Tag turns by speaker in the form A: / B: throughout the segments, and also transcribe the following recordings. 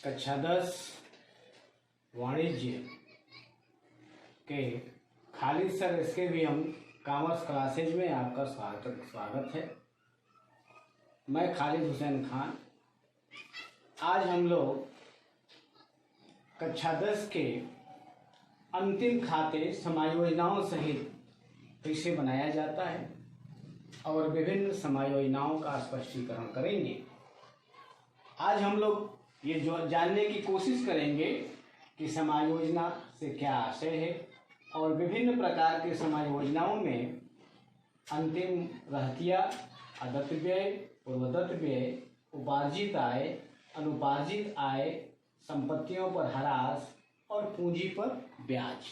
A: कक्षा 10 वाणिज्य के खालिद सर इसके भी हम कॉमर्स क्लासेज में आपका स्वागत है। मैं खालिद हुसैन खान। आज हम लोग कक्षा 10 के अंतिम खाते समायोजनाओं सहित कैसे बनाया जाता है और विभिन्न समायोजनाओं का स्पष्टीकरण करेंगे। आज हम लोग ये जो जानने की कोशिश करेंगे कि समायोजना से क्या आशय है और विभिन्न प्रकार के समायोजनाओं में अंतिम रहतिया, अदत्त व्यय, पूर्वदत्त व्यय, उपार्जित आय, अनुपार्जित आय, संपत्तियों पर ह्रास और पूंजी पर ब्याज,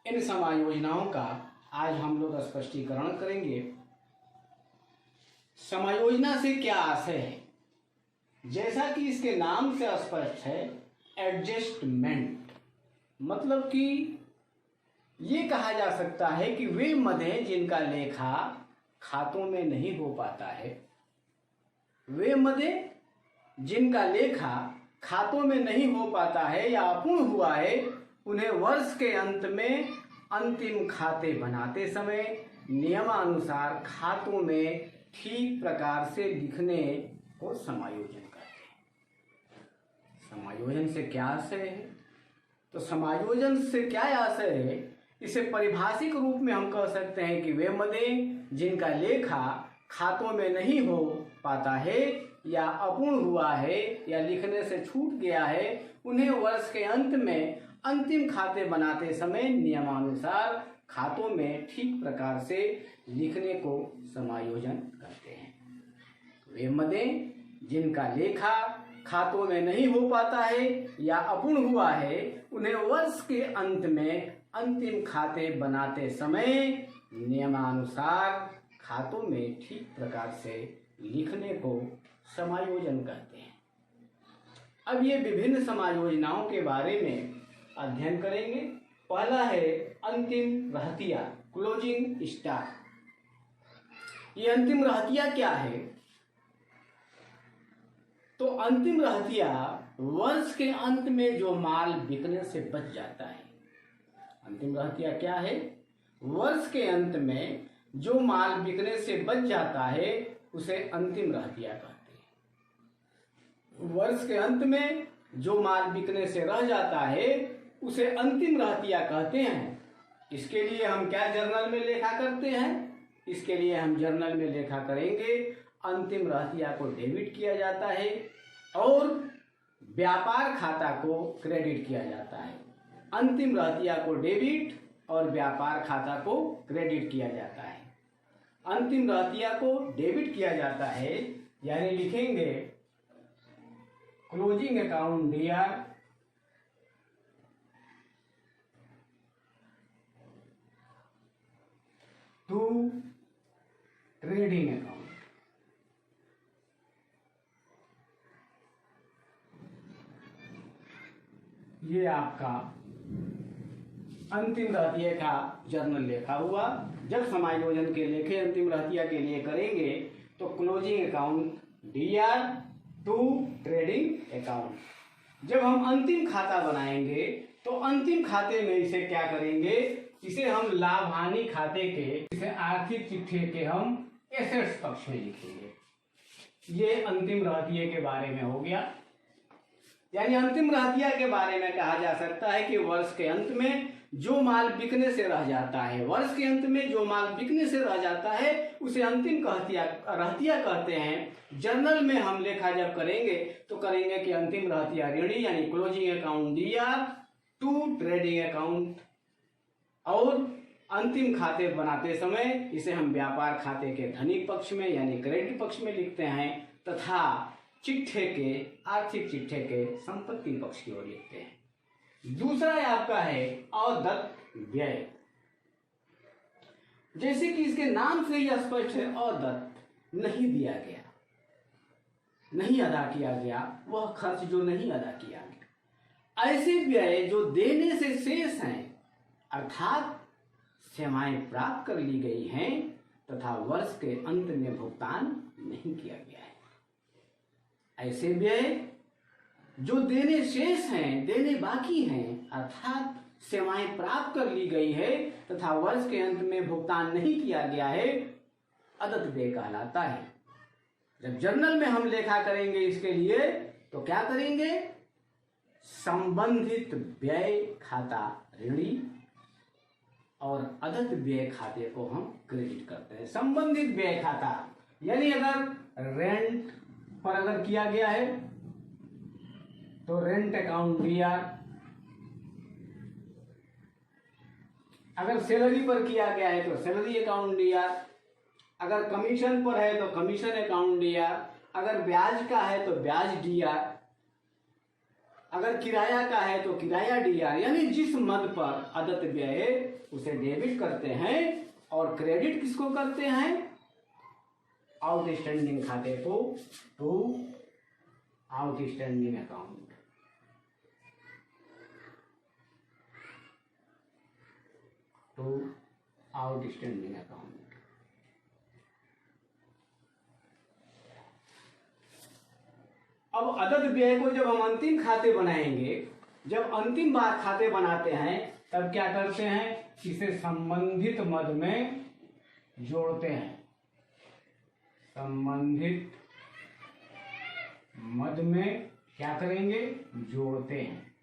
A: इन समायोजनाओं का आज हम लोग स्पष्टीकरण करेंगे। समायोजना से क्या आशय है? जैसा कि इसके नाम से स्पष्ट है, एडजस्टमेंट, मतलब कि ये कहा जा सकता है कि वे मद हैं जिनका लेखा खातों में नहीं हो पाता है। वे मद जिनका लेखा खातों में नहीं हो पाता है या अपूर्ण हुआ है, उन्हें वर्ष के अंत में अंतिम खाते बनाते समय नियमानुसार खातों में ठीक प्रकार से लिखने को समायोजन करते हैं। समायोजन से क्या आशय है? तो समायोजन से क्या आशय है, इसे पारिभाषिक रूप में हम कह सकते हैं कि वे मदे जिनका लेखा खातों में नहीं हो पाता है या अपूर्ण हुआ है या लिखने से छूट गया है, उन्हें वर्ष के अंत में अंतिम खाते बनाते समय नियमानुसार खातों में ठीक प्रकार से लिखने को समायोजन करते हैं। वे मदे जिनका लेखा खातों में नहीं हो पाता है या अपूर्ण हुआ है, उन्हें वर्ष के अंत में अंतिम खाते बनाते समय नियमानुसार खातों में ठीक प्रकार से लिखने को समायोजन करते हैं। अब ये विभिन्न समायोजनाओं के बारे में अध्ययन करेंगे। पहला है अंतिम रहतिया, क्लोजिंग स्टॉक। ये अंतिम रहतिया क्या है? तो अंतिम रहतिया वर्ष के अंत में जो माल बिकने से बच जाता है। अंतिम रहतिया क्या है? वर्ष के अंत में जो माल बिकने से बच जाता है उसे अंतिम रहतिया कहते हैं। वर्ष के अंत में जो माल बिकने से रह जाता है उसे अंतिम रहतिया कहते हैं। इसके लिए हम क्या जर्नल में लेखा करते हैं? इसके लिए हम जर्नल में लेखा करेंगे। अंतिम रहतिया को डेबिट किया जाता है और व्यापार खाता को क्रेडिट किया जाता है। अंतिम रहतिया को डेबिट और व्यापार खाता को क्रेडिट किया जाता है। अंतिम रहतिया को डेबिट किया जाता है यानी लिखेंगे closing account DR to trading account. ये आपका अंतिम रहतिया का जर्नल लेखा हुआ। जब समायोजन के लेखे अंतिम रहतिया के लिए करेंगे तो closing account DR to trading account. जब हम अंतिम खाता बनाएंगे तो अंतिम खाते में इसे क्या करेंगे? इसे हम लाभ हानि खाते के, इसे आर्थिक चिट्ठे के हम एसेट्स पक्ष में लिखेंगे। ये अंतिम रहतिये के बारे में हो गया। यानी अंतिम रहतिया के बारे में कहा जा सकता है कि वर्ष के अंत में जो माल बिकने से रह जाता है, वर्ष के अंत में जो माल बिकने से रह जाता है उसे अंतिम रहतिया कहते हैं। जर्नल में हम लेखा जब करेंगे तो करेंगे कि अंतिम रहतिया ऋणी यानी closing account DR to trading account, और अंतिम खाते बनाते समय इसे हम व्यापार खाते के धनिक पक्ष में यानी क्रेडिट पक्ष में लिखते हैं तथा चिट्ठे के, आर्थिक चिट्ठे के संपत्ति पक्ष की ओर लिखते हैं। दूसरा आपका है अदत्त व्यय। जैसे कि इसके नाम से ही स्पष्ट है, अदत्त, नहीं दिया गया, नहीं अदा किया गया, वह खर्च जो नहीं अदा किया गया। ऐसे व्यय जो देने से शेष हैं, अर्थात सेवाएं प्राप्त कर ली गई हैं तथा वर्ष के अंत में भुगतान नहीं किया गया है। ऐसे व्यय जो देने शेष हैं, देने बाकी हैं, अर्थात सेवाएं प्राप्त कर ली गई है तथा वर्ष के अंत में भुगतान नहीं किया गया है, अदत्त व्यय कहलाता है। जब जर्नल में हम लेखा करेंगे इसके लिए तो क्या करेंगे, संबंधित व्यय खाता ऋणी और अदत्त व्यय खाते को हम क्रेडिट करते हैं। संबंधित व्यय खाता यानी अगर रेंट पर अगर किया गया है तो रेंट अकाउंट डीआर, अगर सैलरी पर किया गया है तो सैलरी अकाउंट डीआर, अगर कमीशन पर है तो कमीशन अकाउंट डीआर, अगर ब्याज का है तो ब्याज डीआर, अगर किराया का है तो किराया डीआर। यानी जिस मद पर अदत्त व्यय है उसे डेबिट करते हैं और क्रेडिट किसको करते हैं, आउटस्टैंडिंग खाते को to outstanding account, to outstanding account. अब अदत्त व्यय को जब हम अंतिम खाते बनाएंगे, जब अंतिम बार खाते बनाते हैं तब क्या करते हैं, इसे संबंधित मद में जोड़ते हैं। संबंधित मद में क्या करेंगे, जोड़ते हैं।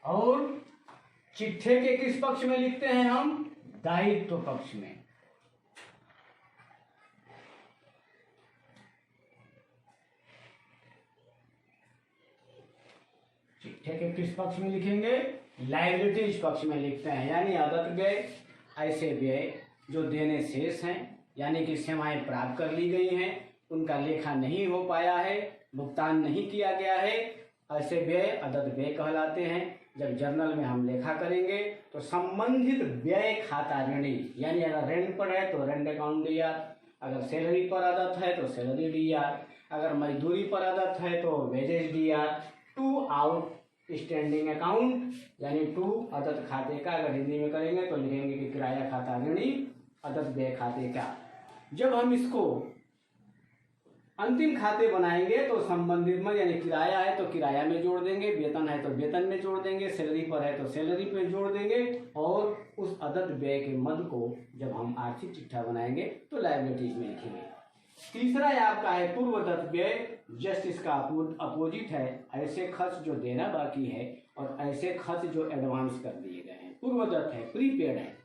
A: और चिट्ठे के किस पक्ष में लिखते हैं हम, दायित्व पक्ष में। चिट्ठे के किस पक्ष में लिखेंगे, लायबिलिटीज पक्ष में लिखते हैं। यानी अदत्त व्यय ऐसे व्यय जो देने शेष हैं, यानी कि सेवाएं प्राप्त कर ली गई हैं, उनका लेखा नहीं हो पाया है, भुगतान नहीं किया गया है, ऐसे व्यय अदत्त व्यय कहलाते हैं। जब जर्नल में हम लेखा करेंगे तो संबंधित व्यय खाता ऋणी, यानी अगर रेंट पर है तो रेंट अकाउंट डीआर, अगर सैलरी पर अदत्त है तो सैलरी डीआर, अगर मजदूरी पर अदत्त है तो wages DR, to outstanding account यानी टू अदत्त खाते का, अगर हिंदी में करेंगे तो लिखेंगे कि किराया खाता ऋणी अदत्त व्यय खाते का। जब हम इसको अंतिम खाते बनाएंगे तो संबंधित में, यानी किराया है तो किराया में जोड़ देंगे, वेतन है तो वेतन में जोड़ देंगे, सैलरी पर है तो सैलरी पे जोड़ देंगे, और उस अदत्त व्यय के मद को जब हम आर्थिक चिट्ठा बनाएंगे तो लायबिलिटीज में लिखेंगे। तीसरा आपका है पूर्वदत्त व्यय, जस्ट इसका अपोजिट है, ऐसे खर्च जो देना बाकी है और ऐसे खर्च जो एडवांस कर दिए गए हैं। पूर्वदत्त है, प्रीपेड है,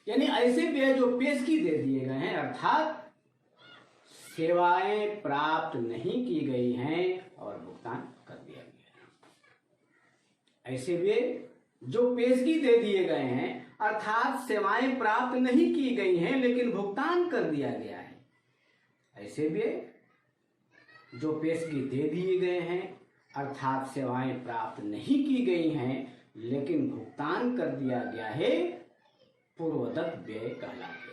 A: यानी ऐसे व्यय जो पेशगी दे दिए गए हैं, अर्थात सेवाएं प्राप्त नहीं की गई हैं और भुगतान कर दिया गया है। ऐसे व्यय जो पेशगी दे दिए गए हैं, अर्थात सेवाएं प्राप्त नहीं की गई हैं लेकिन भुगतान कर दिया गया है। ऐसे व्यय जो पेशगी दे दिए गए हैं, अर्थात सेवाएं प्राप्त नहीं की गई हैं लेकिन भुगतान कर दिया गया है, पूर्वदत्त व्यय कहलाते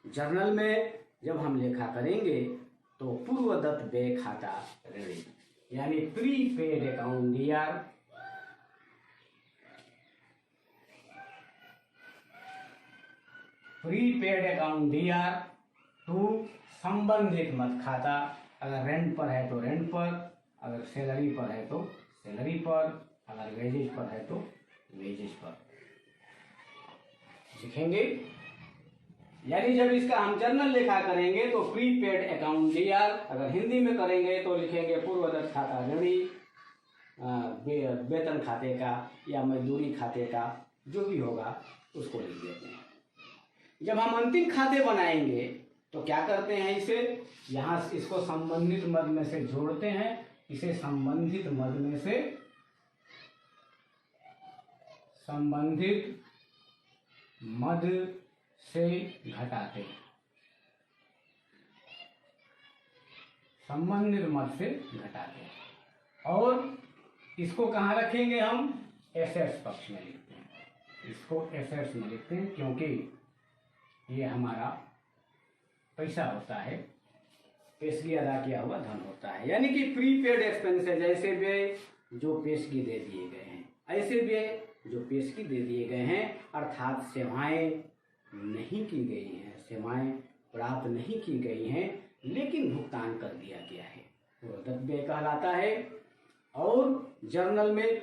A: हैं। जर्नल में जब हम लेखा करेंगे तो पूर्वदत्त व्यय खाता ऋणी, यानी prepaid account DR, prepaid account DR to संबंधित मद खाता, अगर रेंट पर है तो रेंट पर, अगर सैलरी पर है तो सैलरी पर, अगर वेजेज पर है तो वेजेज पर लिखेंगे। यानी जब इसका हम जर्नल लेखा करेंगे तो प्रीपेड अकाउंट डीआर, अगर हिंदी में करेंगे तो लिखेंगे पूर्वदत्त खाता ऋणी, वेतन खाते का या मजदूरी खाते का, जो भी होगा उसको लिख देते हैं। जब हम अंतिम खाते बनाएंगे तो क्या करते हैं, इसे यहाँ इसको संबंधित मद में से जोड़ते हैं, इसे संबंधित मद में से संबंधित मद से घटाते हैं, संबंधित मद से घटाते हैं। और इसको कहाँ रखेंगे, हम एसेट्स पक्ष में लिखते हैं, इसको एसेट्स में लिखते हैं क्योंकि ये हमारा पैसा होता है, पेशगी अदा किया हुआ धन होता है। यानी कि प्रीपेड एक्सपेंसेस, ऐसे व्यय जो पेशगी दे दिए गए हैं, ऐसे व्यय जो पेशगी दे दिए गए हैं, अर्थात सेवाएं नहीं की गई हैं, सेवाएं प्राप्त नहीं की गई हैं लेकिन भुगतान कर दिया गया है, पूर्वदत्त व्यय कहलाता है। और जर्नल में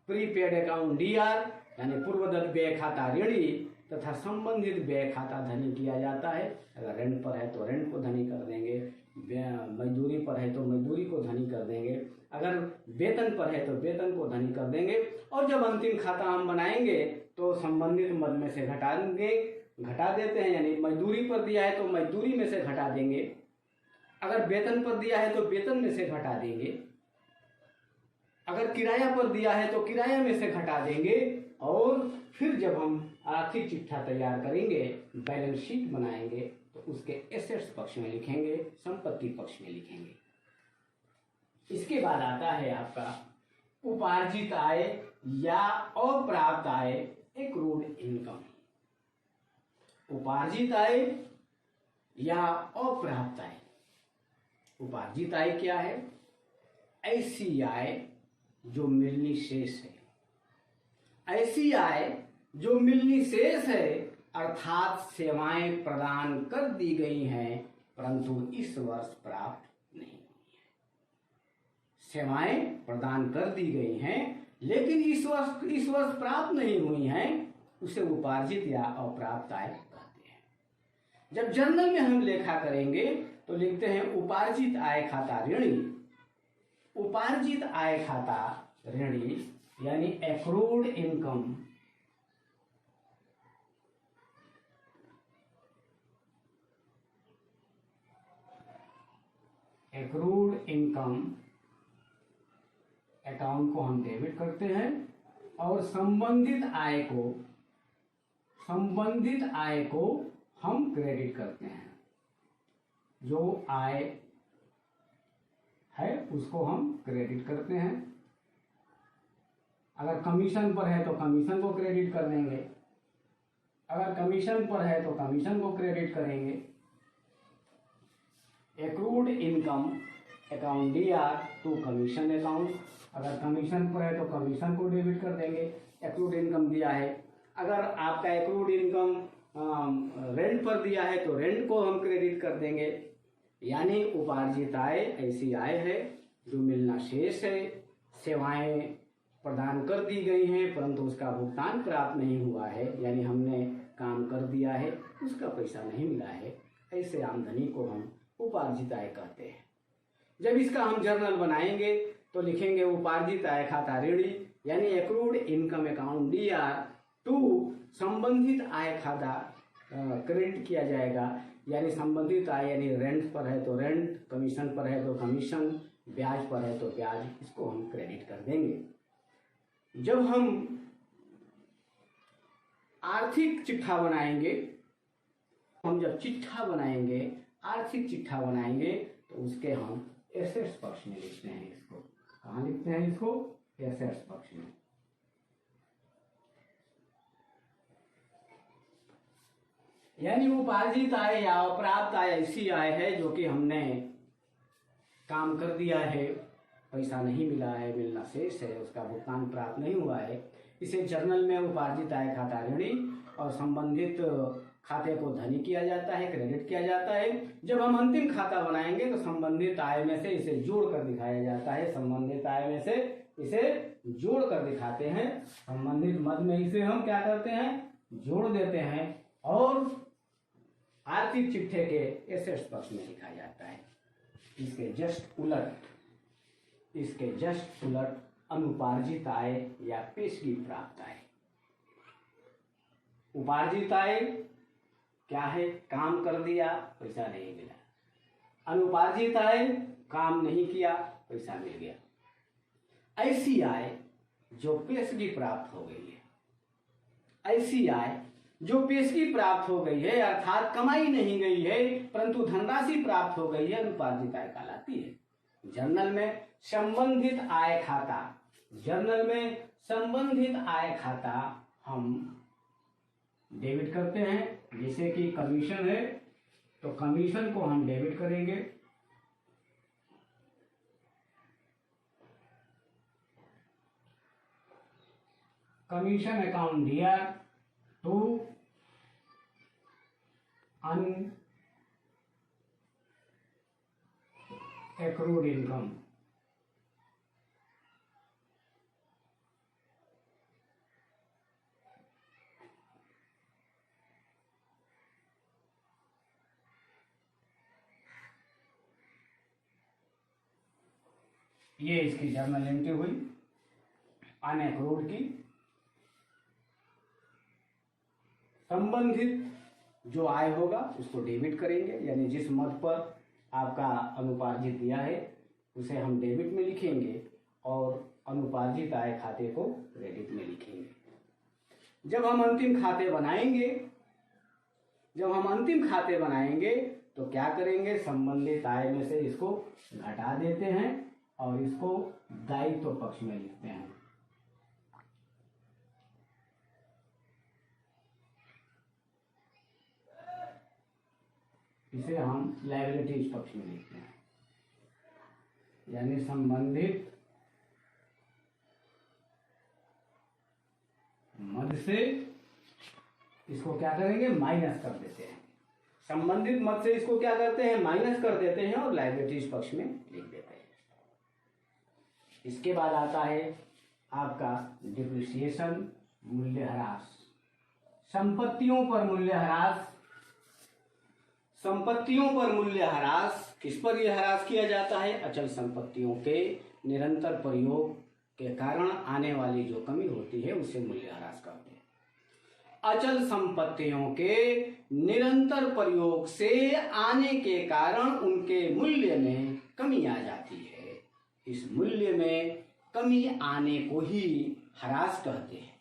A: प्रीपेड अकाउंट डीआर यानी पूर्वदत्त व्यय खाता ऋणी तथा संबंधित व्यय खाता धनी किया जाता है। अगर रेंट पर है तो रेंट को धनी कर देंगे, मजदूरी पर है तो मजदूरी को धनी कर देंगे, अगर वेतन पर है तो वेतन को धनी कर देंगे। और जब अंतिम खाता हम बनाएंगे तो संबंधित मद में से घटा देते हैं, यानी मजदूरी पर दिया है तो मजदूरी में से घटा देंगे, अगर वेतन पर दिया है तो वेतन में से घटा देंगे, अगर किराया पर दिया है तो किराया में से घटा देंगे। और फिर जब हम आर्थिक चिट्ठा तैयार करेंगे, बैलेंस शीट बनाएंगे, तो उसके एसेट्स पक्ष में लिखेंगे, संपत्ति पक्ष में लिखेंगे। इसके बाद आता है आपका उपार्जित आय या अप्राप्त आय, एक्रूड इनकम। उपार्जित आय या अप्राप्त आय। उपार्जित आय क्या है? ऐसी आय जो मिलनी शेष है, ऐसी आय जो मिलनी शेष है, अर्थात सेवाएं प्रदान कर दी गई हैं परंतु इस वर्ष प्राप्त नहीं हुई है। सेवाएं प्रदान कर दी गई हैं लेकिन इस वर्ष प्राप्त नहीं हुई हैं, उसे उपार्जित या अप्राप्त आय कहते हैं। जब जर्नल में हम लेखा करेंगे तो लिखते हैं उपार्जित आय खाता ऋणी। उपार्जित आय खाता ऋणी यानी accrued income, accrued income account को हम डेबिट करते हैं और संबंधित आय को हम क्रेडिट करते हैं। जो आय है उसको हम क्रेडिट करते हैं। अगर कमीशन पर है तो कमीशन को क्रेडिट कर देंगे, अगर कमीशन पर है तो कमीशन को क्रेडिट करेंगे। Accrued income account DR to commission account, अगर कमीशन पर है तो कमीशन को डेबिट कर देंगे, एक्रूड इनकम दिया है। अगर आपका एक्रूड इनकम रेंट पर दिया है तो रेंट को हम क्रेडिट कर देंगे। यानी उपार्जित आय ऐसी आय है जो मिलना शेष है, सेवाएं प्रदान कर दी गई हैं परंतु उसका भुगतान प्राप्त नहीं हुआ है, यानी हमने काम कर दिया है उसका पैसा नहीं मिला है, ऐसे आमदनी को हम उपार्जित आय कहते हैं। जब इसका हम जर्नल बनाएंगे तो लिखेंगे उपार्जित आय खाता ऋणी यानी accrued income account DR to संबंधित आय खाता क्रेडिट किया जाएगा। यानी संबंधित आय यानी रेंट पर है तो रेंट, कमीशन पर है तो कमीशन, ब्याज पर है तो ब्याज, इसको हम क्रेडिट कर देंगे। जब हम आर्थिक चिट्ठा बनाएंगे, जब चिट्ठा बनाएंगे, आर्थिक चिट्ठा बनाएंगे तो उसके हम एसेट्स पक्ष में लिखते हैं। इसको कहाँ लिखते हैं? इसको एसेट्स पक्ष में। यानी उपार्जित आय या अप्राप्त आय ऐसी आय है जो कि हमने काम कर दिया है, पैसा नहीं मिला है, मिलना शेष है, उसका भुगतान प्राप्त नहीं हुआ है, इसे जर्नल में उपार्जित आय खाता ऋणी और संबंधित खाते को धनी किया जाता है, क्रेडिट किया जाता है। जब हम अंतिम खाता बनाएंगे तो संबंधित आय में से इसे जोड़ कर दिखाया जाता है, संबंधित आय में से इसे जोड़ कर दिखाते हैं, संबंधित मद में इसे हम क्या करते हैं? जोड़ देते हैं और आर्थिक चिट्ठे के एसेट्स पक्ष में लिखा जाता है। इसके जस्ट उलट अनुपार्जित आय या पेशगी प्राप्त आय। उपार्जित आय क्या है? काम कर दिया, पैसा नहीं मिला। अनुपार्जित आय काम नहीं किया, पैसा मिल गया। ऐसी आय जो पेशगी प्राप्त हो गई है, ऐसी आय जो पेशगी प्राप्त हो गई है अर्थात कमाई नहीं गई है परंतु धनराशि प्राप्त हो गई है, अनुपार्जित आय कहलाती है। जर्नल में संबंधित आय खाता, जर्नल में संबंधित आय खाता हम डेबिट करते हैं। जैसे कि कमीशन है तो कमीशन को हम डेबिट करेंगे, commission account DR to accrued income. ये इसकी जर्नल एंट्री हुई अनएक्रूड की। संबंधित जो आय होगा उसको डेबिट करेंगे, यानी जिस मद पर आपका अनुपार्जित दिया है उसे हम डेबिट में लिखेंगे और अनुपार्जित आय खाते को क्रेडिट में लिखेंगे। जब हम अंतिम खाते बनाएंगे तो क्या करेंगे, संबंधित आय में से इसको घटा देते हैं और इसको दायित्व पक्ष में लिखते हैं। इसे हम लायबिलिटीज पक्ष में लिखते हैं, यानी संबंधित मद से इसको क्या करेंगे, माइनस कर देते हैं। संबंधित मद से इसको क्या करते हैं, माइनस कर देते हैं और लायबिलिटीज पक्ष में लिख देते हैं। इसके बाद आता है आपका डिप्रिसिएशन, मूल्यह्रास। संपत्तियों पर मूल्यह्रास किस पर यह ह्रास किया जाता है, अचल संपत्तियों के निरंतर प्रयोग के कारण आने वाली जो कमी होती है उसे मूल्यह्रास कहते हैं। अचल संपत्तियों के निरंतर प्रयोग से आने के कारण उनके मूल्य में कमी आ जाती है, इस मूल्य में कमी आने को ही ह्रास कहते हैं।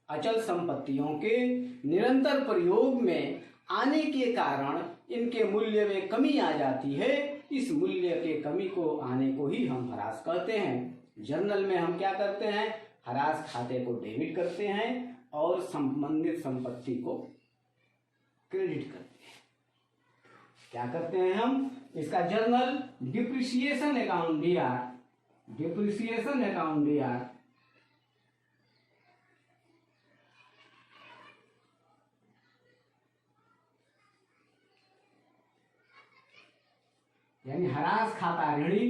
A: अचल संपत्तियों के निरंतर प्रयोग में आने के कारण इनके मूल्य में कमी आ जाती है, इस मूल्य के कमी को आने को ही हम ह्रास कहते हैं। जर्नल में हम क्या करते हैं, ह्रास खाते को डेबिट करते हैं और संबंधित संपत्ति को क्रेडिट करते हैं। क्या करते हैं हम, इसका जर्नल डिप्रिसिएशन अकाउंट डीआर यानी ह्रास खाता ऋणी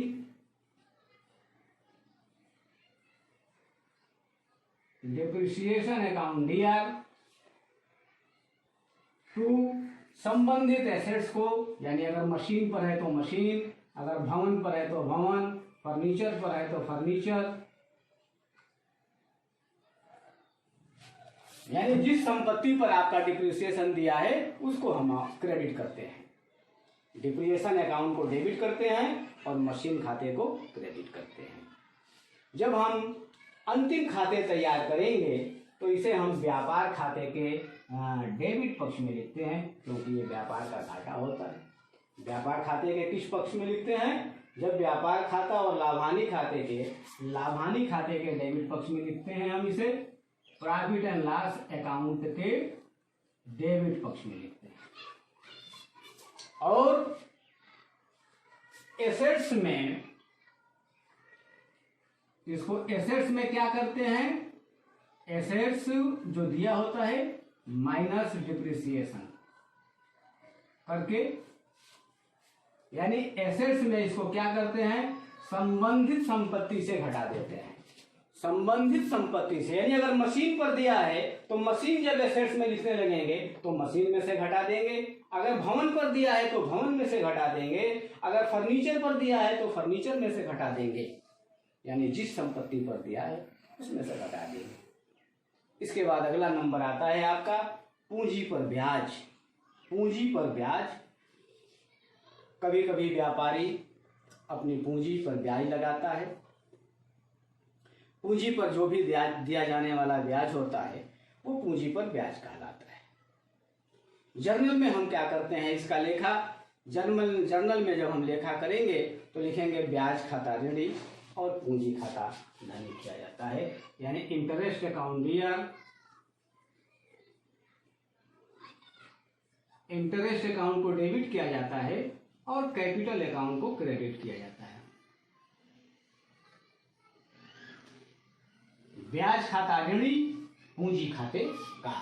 A: डिप्रिसिएशन अकाउंट डीआर टू संबंधित एसेट्स को, यानी अगर मशीन पर है तो मशीन, अगर भवन पर है तो भवन, फर्नीचर पर है तो फर्नीचर, यानी जिस संपत्ति पर आपका डिप्रिसिएशन दिया है उसको हम क्रेडिट करते हैं। डिप्रिसिएशन अकाउंट को डेबिट करते हैं और मशीन खाते को क्रेडिट करते हैं। जब हम अंतिम खाते तैयार करेंगे तो इसे हम व्यापार खाते के डेबिट पक्ष में लिखते हैं, क्योंकि ये व्यापार का घाटा होता है। व्यापार खाते के किस पक्ष में लिखते हैं, जब व्यापार खाता और लाभानी खाते के डेबिट पक्ष में लिखते हैं हम इसे प्रॉफिट एंड लॉस अकाउंट के डेबिट पक्ष में लिखते हैं। और एसेट्स में, इसको एसेट्स में क्या करते हैं, एसेट्स जो दिया होता है माइनस डिप्रिसिएशन करके, यानी एसेट्स में इसको क्या करते हैं, संबंधित संपत्ति से घटा देते हैं। संबंधित संपत्ति से, यानी अगर मशीन पर दिया है तो मशीन जब एसेट्स में लिखने लगेंगे तो मशीन में से घटा देंगे, अगर भवन पर दिया है तो भवन में से घटा देंगे, अगर फर्नीचर पर दिया है तो फर्नीचर में से घटा देंगे, यानी जिस संपत्ति पर दिया है उसमें से घटा देंगे। इसके बाद अगला नंबर आता है आपका पूंजी पर ब्याज। पूंजी पर ब्याज, कभी कभी व्यापारी अपनी पूंजी पर ब्याज लगाता है। पूंजी पर जो भी ब्याज दिया जाने वाला ब्याज होता है वो पूंजी पर ब्याज कहलाता है। जर्नल में हम क्या करते हैं, इसका लेखा जर्नल में जब हम लेखा करेंगे तो लिखेंगे ब्याज खाता ऋणी और पूंजी खाता धनी किया जाता है, यानी interest account DR, interest account को डेबिट किया जाता है और कैपिटल अकाउंट को क्रेडिट किया जाता है। ब्याज खाता ऋणी पूंजी खाते का,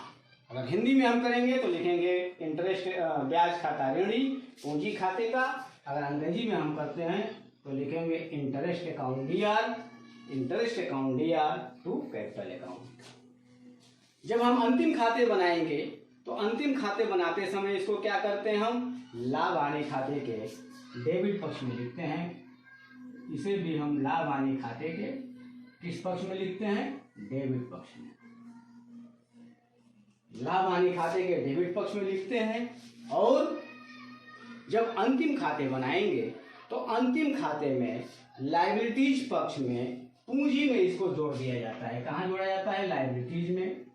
A: अगर हिंदी में हम करेंगे तो लिखेंगे इंटरेस्ट ब्याज खाता ऋणी पूंजी खाते का, अगर अंग्रेजी में हम करते हैं तो लिखेंगे interest account DR, interest account DR to capital account. जब हम अंतिम खाते बनाएंगे तो अंतिम खाते बनाते समय इसको क्या करते हैं, हम लाभ हानि खाते के डेबिट पक्ष में लिखते हैं। इसे भी हम लाभ हानि खाते के किस पक्ष में लिखते हैं, डेबिट पक्ष में। लाभ हानि खाते के डेबिट पक्ष में लिखते हैं। और जब अंतिम खाते बनाएंगे तो अंतिम खाते में लायबिलिटीज पक्ष में पूंजी में इसको जोड़ दिया जाता है। कहां जोड़ा जाता है, लायबिलिटीज में।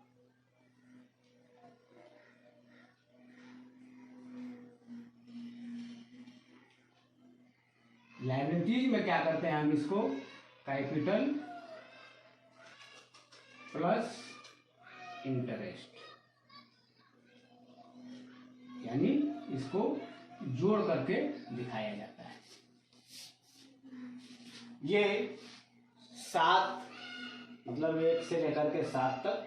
A: लायबिलिटीज में क्या करते हैं हम, इसको कैपिटल प्लस इंटरेस्ट, यानी इसको जोड़ करके दिखाया जाता है। ये 7 मतलब 1 से लेकर के 7 तक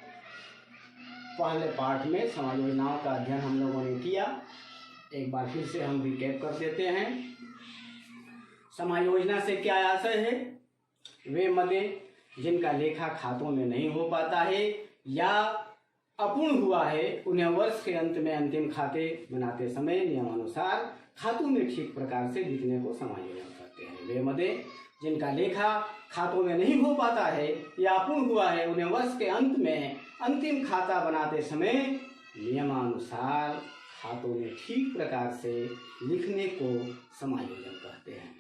A: पहले पार्ट में समाज योजनाओं का अध्ययन हम लोगों ने किया। एक बार फिर से हम रिकैप कर देते हैं। समाज योजना से क्या आशय है, वे मदे जिनका लेखा खातों में नहीं हो पाता है या अपूर्ण हुआ है, उन्हें वर्ष के अंत में अंतिम खाते बनाते समय नियमानुसार खातों में ठीक प्रकार से लिखने को समायोजन करते हैं। वे मदे जिनका लेखा खातों में नहीं हो पाता है या अपूर्ण हुआ है, उन्हें वर्ष के अंत में अंतिम खाता बनाते समय नियमानुसार खातों में ठीक प्रकार से लिखने को समायोजन कहते हैं।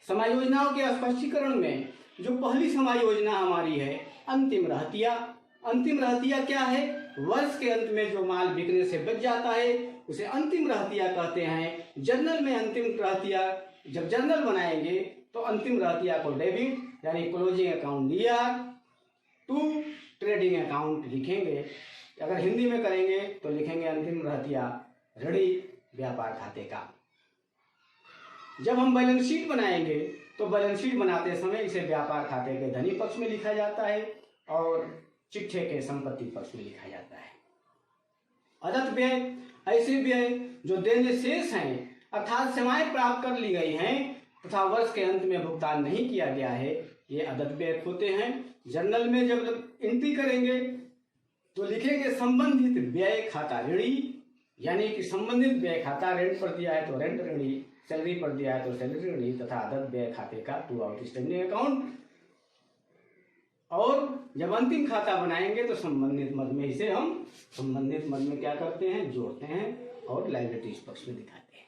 A: समायोजनाओं के स्पष्टीकरण में जो पहली समायोजना हमारी है अंतिम रहतिया। अंतिम रहतिया क्या है, वर्ष के अंत में जो माल बिकने से बच जाता है उसे अंतिम रहतिया कहते हैं। जर्नल में अंतिम रहतिया, जब जर्नल बनाएंगे तो अंतिम रहतिया को डेबिट यानी closing account DR to trading account लिखेंगे। अगर हिंदी में करेंगे तो लिखेंगे अंतिम रहतिया ऋणी व्यापार खाते का। जब हम बैलेंस शीट बनाएंगे तो बैलेंस शीट बनाते समय इसे व्यापार खाते के धनी पक्ष में लिखा जाता है और चिट्ठे के संपत्ति पक्ष में लिखा जाता है। अदत्त व्यय ऐसे व्यय जो देने शेष हैं अर्थात सेवाएं प्राप्त कर ली गई हैं तथा वर्ष के अंत में भुगतान नहीं किया गया है, ये अदत्त व्यय होते हैं। जर्नल में जब एंट्री करेंगे तो लिखेंगे संबंधित व्यय खाता ऋणी, यानी कि संबंधित व्यय खाता रेंट पर दिया है तो रेंट ऋणी, सैलरी पर दिया है तो सैलरी ऋणी तथा अदत्त व्यय खाते का टू आउटस्टैंडिंग अकाउंट। और जब अंतिम खाता बनाएंगे तो संबंधित मद में इसे हम संबंधित मद में क्या करते हैं, जोड़ते हैं और लायबिलिटीज पक्ष में दिखाते हैं।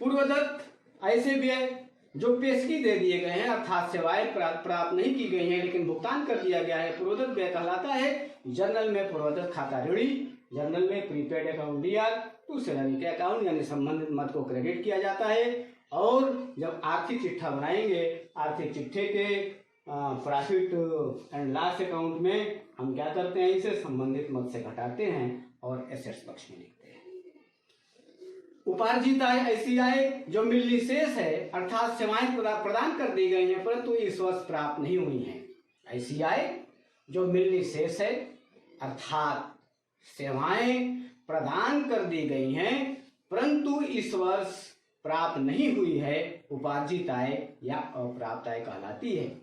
A: पूर्वदत्त ऐसे व्यय जो पेशगी दे दिए गए हैं अर्थात सेवाएं प्राप्त नहीं की गई हैं लेकिन भुगतान कर दिया गया है, पूर्वदत्त व्यय कहलाता है। जर्नल में पूर्वदत्त खाता ऋणी, जर्नल में prepaid account DR to salary के अकाउंट यानी संबंधित मद को क्रेडिट किया जाता है। और जब आर्थिक चिट्ठा बनाएंगे आर्थिक चिट्ठे के प्रॉफिट एंड लॉस अकाउंट में हम क्या करते हैं, इसे संबंधित मद से घटाते हैं और एसेट्स पक्ष में लिखते हैं। उपार्जित आय ऐसी आय जो मिलनी शेष है अर्थात सेवाएं प्रदान कर दी गई हैं परंतु इस वर्ष प्राप्त नहीं हुई हैं। ऐसी आय जो मिलनी शेष है अर्थात सेवाएं प्रदान कर दी गई हैं परंतु इस वर्ष प्राप्त नहीं हुई है, उपार्जित आय या अप्राप्त आय कहलाती है।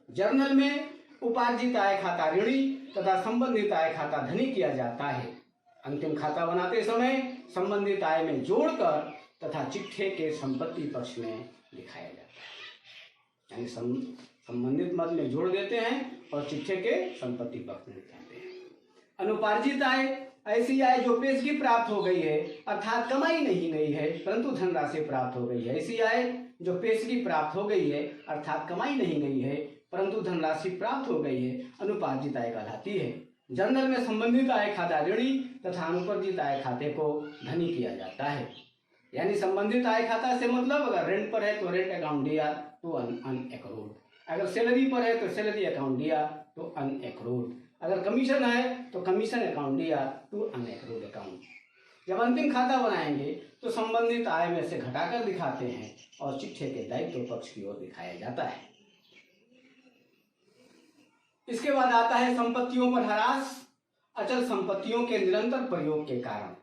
A: जर्नल में उपार्जित आय खाता ऋणी तथा संबंधित आय खाता धनी किया जाता है। अंतिम खाता बनाते समय संबंधित आय में जोड़कर तथा चिट्ठे के संपत्ति पक्ष में लिखाया जाता है, यानी संबंधित मद में जोड़ देते हैं और चिट्ठे के संपत्ति पक्ष में लिखाते हैं। अनुपार्जित आय ऐसी आय जो पेशगी प्राप्त हो गई है अर्थात कमाई नहीं गई है परंतु धनराशि प्राप्त हो गई है। ऐसी आय जो पेशगी प्राप्त हो गई है अर्थात कमाई नहीं गई है परंतु धनराशि प्राप्त हो गई है, अनुपार्जित आय कहलाती है। जर्नल में संबंधित आय खाता ऋणी तथा अनुपार्जित आय खाते को धनी किया जाता है, यानी संबंधित आय खाता से मतलब अगर रेंट पर है तो rent account DR to unaccrued, अगर सैलरी पर है तो salary account DR to unaccrued, अगर कमीशन है तो commission account DR to unaccrued account. जब अंतिम खाता बनाएंगे तो संबंधित आय में से घटाकर दिखाते हैं और चिट्ठे के दायित्व पक्ष की ओर दिखाया जाता है। इसके बाद आता है संपत्तियों पर ह्रास अचल संपत्तियों के निरंतर प्रयोग के कारण।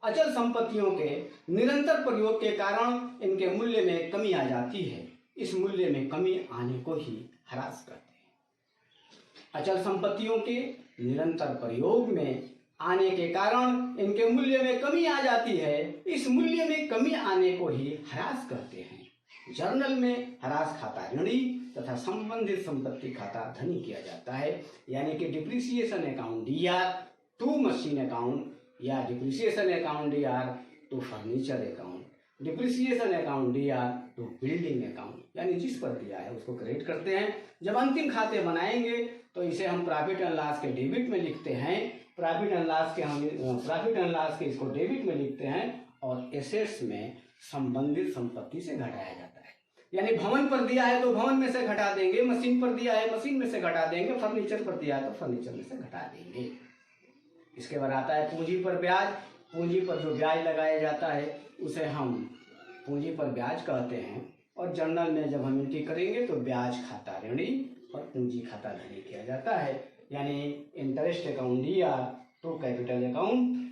A: अचल संपत्तियों के निरंतर प्रयोग के कारण इनके मूल्य में कमी आ जाती है। इस मूल्य में कमी आने को ही ह्रास कहते हैं। अचल संपत्तियों के निरंतर प्रयोग में आने के कारण इनके मूल्य में कमी आ जाती है। इस मूल्य में कमी आने को ही ह्रास कहते हैं। जर्नल में ह्रास खाता ऋणी तथा संबंधित संपत्ति खाता धनी किया जाता है। यानी कि depreciation account DR to machine account या depreciation account DR to furniture account, depreciation account DR to building account, यानी जिस पर दिया है उसको क्रेडिट करते हैं। जब अंतिम खाते बनाएंगे तो इसे हम प्रॉफिट एंड लॉस के डेबिट में लिखते हैं। प्रॉफिट एंड लॉस के इसको डेबिट में लिखते हैं और एसेट्स में संबंधित संपत्ति से घटाया जाता है। यानी भवन पर दिया है तो भवन में से घटा देंगे, मशीन पर दिया है मशीन में से घटा देंगे, फर्नीचर पर दिया है तो फर्नीचर में से घटा देंगे। इसके बाद आता है पूंजी पर ब्याज। पूंजी पर जो ब्याज लगाया जाता है उसे हम पूंजी पर ब्याज कहते हैं। और जर्नल में जब हम एंट्री करेंगे तो ब्याज खाता ऋणी और पूंजी खाता धनी किया जाता है। यानी इंटरेस्ट अकाउंट या टू कैपिटल अकाउंट।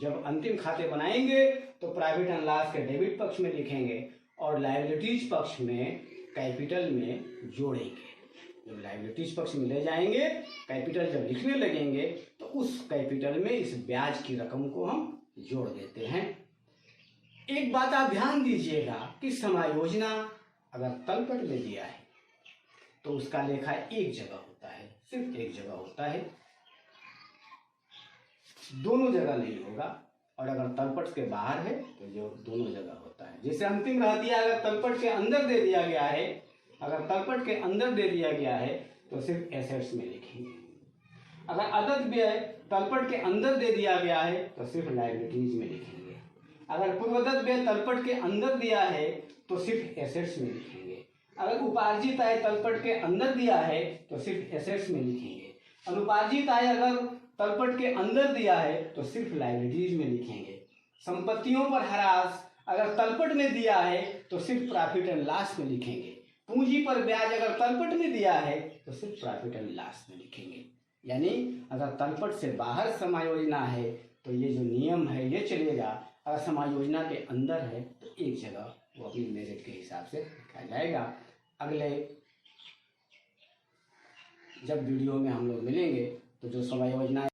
A: जब अंतिम खाते बनाएंगे तो प्रॉफिट एंड लॉस के डेबिट पक्ष में लिखेंगे और लायबिलिटीज पक्ष में कैपिटल में जोड़ेंगे। जब लायबिलिटीज पक्ष में ले जाएंगे, कैपिटल जब लिखने लगेंगे तो उस कैपिटल में इस ब्याज की रकम को हम जोड़ देते हैं। एक बात आप ध्यान दीजिएगा कि समायोजना अगर तलपट में दिया है तो उसका लेखा एक जगह होता है, सिर्फ एक जगह होता है, दोनों जगह नहीं होगा। और अगर तलपट के बाहर है तो जो दोनों जगह होता है। जैसे अंतिम रहतिया अगर तलपट के अंदर दे दिया गया है, अगर तलपट के अंदर दे दिया गया है तो सिर्फ एसेट्स में लिखेंगे। अगर अदद व्यय तलपट के अंदर दे दिया गया है तो सिर्फ लायबिलिटीज में लिखेंगे। अगर पूर्वदत्त व्यय तलपट के अंदर दिया है तो सिर्फ एसेट्स में लिखेंगे। अगर उपार्जित आय तलपट के अंदर दिया है तो सिर्फ एसेट्स में लिखेंगे। अनुपार्जित आय अगर तलपट के अंदर दिया है तो सिर्फ लायबिलिटीज में लिखेंगे। संपत्तियों पर ह्रास अगर तलपट में दिया है तो सिर्फ प्रॉफिट एंड लॉस में लिखेंगे। पूंजी पर ब्याज अगर तलपट में दिया है तो सिर्फ प्रॉफिट एंड लॉस में लिखेंगे। यानी अगर तलपट से बाहर समायोजना है तो ये जो नियम है ये चलेगा। अगर समायोजना के अंदर है तो एक जगह वो अपनी मेरिट के हिसाब से लिखा जाएगा। अगले जब वीडियो में हम लोग मिलेंगे तो जो समायोजना